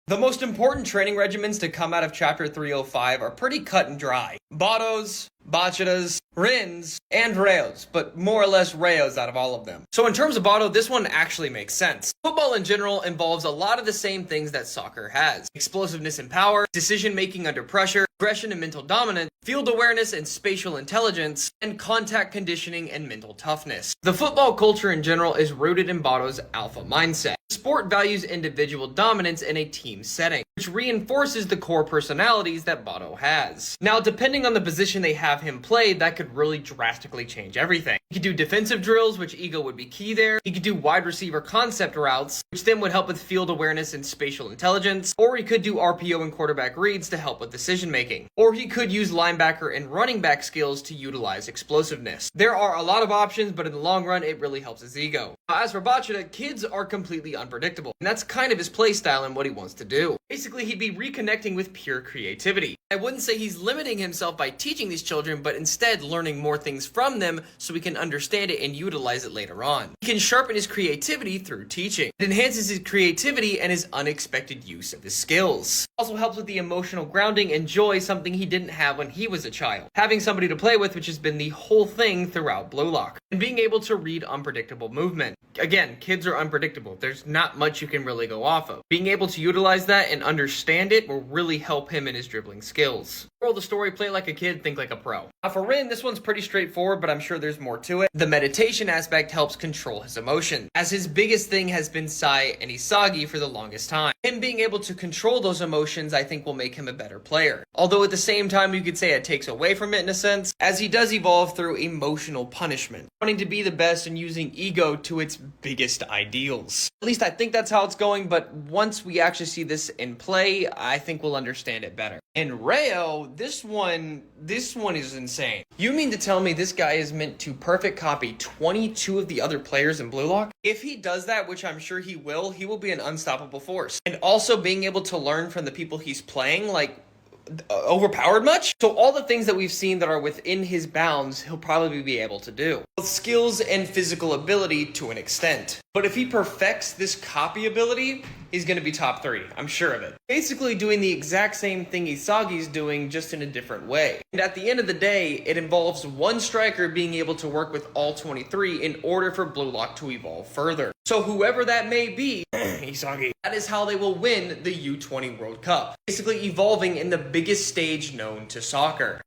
The most important training regimens to come out of Chapter 305 are pretty cut and dry. Bados, Bachitas, Rins, and Rayos, but more or less Rayos out of all of them. So in terms of Bado, this one actually makes sense. Football in general involves a lot of the same things that soccer has. Explosiveness and power, decision-making under pressure, aggression and mental dominance, field awareness and spatial intelligence, and contact conditioning and mental toughness. The football culture in general is rooted in Bado's alpha mindset. The sport values individual dominance in a team setting, which reinforces the core personalities that Bado has. Now, depending on the position they have him play, that could really drastically change everything. He could do defensive drills, which ego would be key there. He could do wide receiver concept routes, which then would help with field awareness and spatial intelligence. Or he could do RPO and quarterback reads to help with decision making. Or he could use linebacker and running back skills to utilize explosiveness. There are a lot of options, but in the long run, it really helps his ego. As for Bachata, kids are completely unpredictable, and that's kind of his play style and what he wants to do. Basically, he'd be reconnecting with pure creativity. I wouldn't say he's limiting himself by teaching these children, but instead learning more things from them so he can understand it and utilize it later on. He can sharpen his creativity through teaching. It enhances his creativity and his unexpected use of his skills. Also helps with the emotional grounding and joy, something he didn't have when he was a child. Having somebody to play with, which has been the whole thing throughout Blue Lock. And being able to read unpredictable movement. Again, kids are unpredictable. There's not much you can really go off of. Being able to utilize that and understand it will really help him in his dribbling skills. Moral of the story, play like a kid, think like a pro. Now for Rin, this one's pretty straightforward, but I'm sure there's more to it. The meditation aspect helps control his emotion, as his biggest thing has been Sai and Isagi for the longest time. Him being able to control those emotions, I think, will make him a better player. Although at the same time, you could say it takes away from it in a sense, as he does evolve through emotional punishment, wanting to be the best and using ego to its biggest ideals. At least I think that's how it's going, but once we actually see this in play, I think we'll understand it better. And Rayo, this one is insane. You mean to tell me this guy is meant to perfect copy 22 of the other players in Blue Lock? If he does that, which I'm sure he will be an unstoppable force. And also being able to learn from the people he's playing, like, overpowered much? So all the things that we've seen that are within his bounds, he'll probably be able to do. Both skills and physical ability to an extent. But if he perfects this copy ability, he's going to be top 3. I'm sure of it. Basically doing the exact same thing Isagi's doing, just in a different way. And at the end of the day, it involves one striker being able to work with all 23 in order for Blue Lock to evolve further. So whoever that may be, Isagi, that is how they will win the U20 World Cup. Basically evolving in the biggest stage known to soccer.